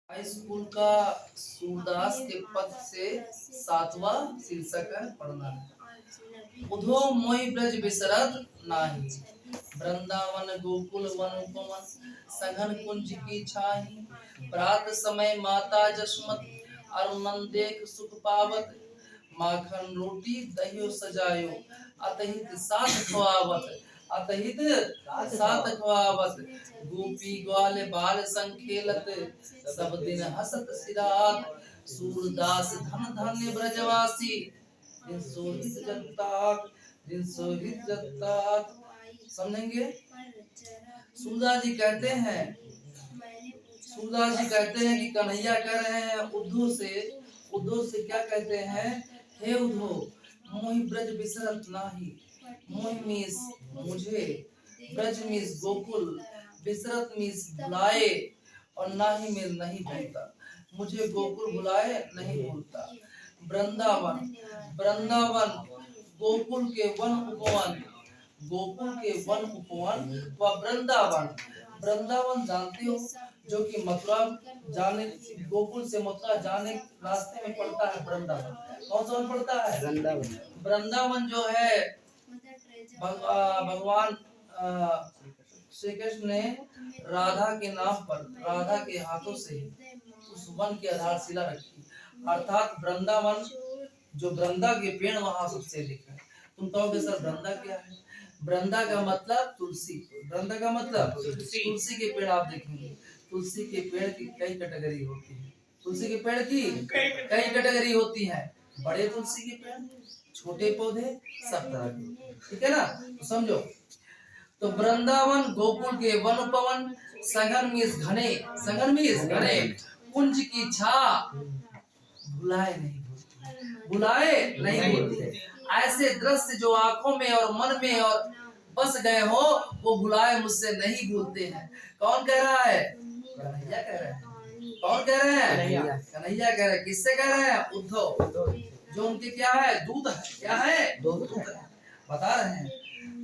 High school का सूरदास के पद से 7वां शीर्षक है पढ़ना है। उधो मोहि ब्रज बिसरत नाही, वृंदावन गोकुल वन उपवन, सघन कुंज की छाही। प्रात समय माता जसमती, अरुणन देख सुख पावत। माखन रोटी दहियो सजायो, अतहित साथ खुआवत। अतहित साथ खुआवत, गोपी ग्वाल बाल संग खेलत। सब दिन हसत सिरात, सूरदास धन धन्य ब्रजवासी। दिन सोहित जगतात, दिन सोहित जगतात। समझेंगे? सूरदास जी कहते हैं, सूरदास जी कहते हैं कि कन्हैया कह रहे हैं उद्धव से क्या कहते हैं? हे उद्धव, मोहि ब्रज बिसरत नाही। मोहि मीन्स मुझे, ब्रज मीन्स गोकुल, बिसरत मीन्स भुलाए, और नाही मीन्स नहीं भूलता। मुझे गोकुल भुलाए नहीं भूलता। वृंदावन, वृंदावन गोकुल के वन उपवन, गोकुल के वन उपवन व वृंदावन। वृंदावन जानते हो, जो कि मथुरा जाने, गोकुल से मथुरा जाने रास्ते में पड़ता है वृंदावन। कौन सा पड़ता है? वृंदावन। वृंदावन जो है भगवान श्री कृष्ण ने राधा के नाम पर, राधा के हाथों से उस वन की आधारशिला रखी। अर्थात वृंदावन, जो वृंदा के पेड़ वहां सबसे लिखा है। तुम कहोगे सर वृंदा क्या है? वृंदा का मतलब तुलसी। वृंदा का मतलब तुलसी के पेड़। आप देखेंगे तुलसी के पेड़ की कई कैटेगरी होती है। तुलसी के पेड़ की कई कैटेगरी होती है। बड़े तुलसी के पेड़, छोटे पौधे, सब तरह के। ठीक है ना? तो समझो, तो वृंदावन गोकुल के वन उपवन, सघन मीन्स घने, सघन मीन्स घने, कुंज की छा, भुलाए नहीं भूलते, भुलाए नहीं भूलते। ऐसे दृश्य जो आंखों में और मन में और बस गए हो, वो भुलाए मुझसे नहीं भूलते हैं। कौन कह रहा है? कन्हैया कह रहे हैं। कौन कह रहे हैं? कन्हैया कह रहे हैं। किससे कह रहे हैं? उद्धव, जो उनके क्या है? दूत है। क्या है? दूत है। बता रहे हैं,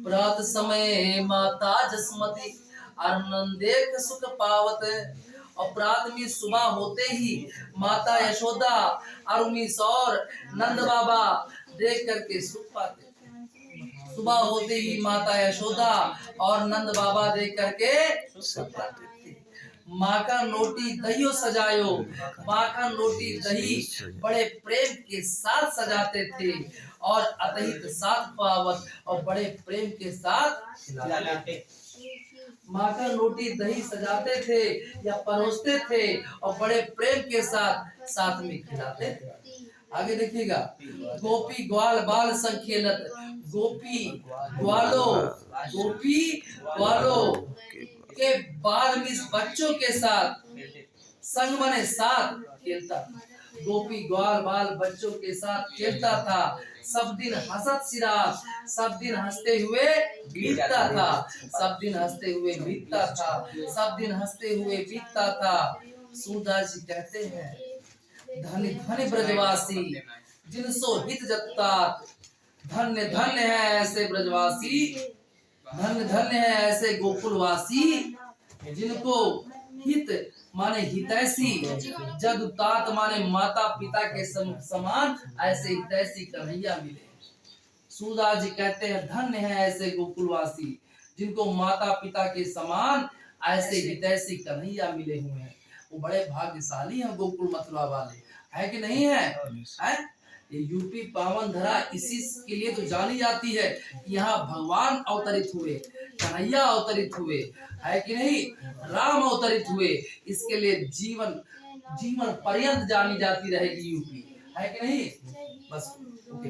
प्रात समय माता जसमती, अरुणन देख सुख पावत। और प्रात में सुबह होते ही माता यशोदा, अरुणीश और नंद बाबा देख करके सुख पाते। सुबह होते ही माता यशोदा और नंद बाबा देख करके सुख पाते थे। माखन रोटी दहियो सजायो, माखन रोटी दही बड़े प्रेम के साथ सजाते थे, और अतहित साथ पावत, और बड़े प्रेम के साथ खिलाते। माखन रोटी दही सजाते थे या परोसते थे, और बड़े प्रेम के साथ साथ में खिलाते थे। आगे देखिएगा, गोपी ग्वाल बाल संग खेलत। गोपी ग्वालो, गोपी ग्वालो के बाल में बच्चों के साथ, संग बने साथ खेलता। गोपी ग्वाल बाल बच्चों के साथ खेलता था। सब दिन हंसत सिरात, सब दिन हंसते हुए बीतता था। सब दिन हंसते हुए बीतता था। सब दिन हंसते हुए बीतता था। सूरदास जी कहते हैं, धन्य धन्य ब्रजवासी, जिनसो हित जगतात। धन्य धन्य है ऐसे ब्रजवासी, धन्य धन्य है ऐसे गोकुलवासी, जिनको हित माने हितैषी, जगतात माने माता पिता के समान ऐसे हितैषी कन्हैया मिले। सूरदास जी कहते हैं, धन्य है ऐसे गोकुलवासी, जिनको माता पिता के समान ऐसे हितैषी कन्हैया मिले हुए हैं। वो बड़े भाग्यशाली हैं गोकुल मथुरा वाले, है कि नहीं है? ये यूपी पावन धरा इसी के लिए तो जानी जाती है कि यहाँ भगवान अवतरित हुए, कन्हैया अवतरित हुए, है कि नहीं? राम अवतरित हुए। इसके लिए जीवन जीवन पर्यंत जानी जाती रहेगी यूपी, है कि नहीं? बस ओके।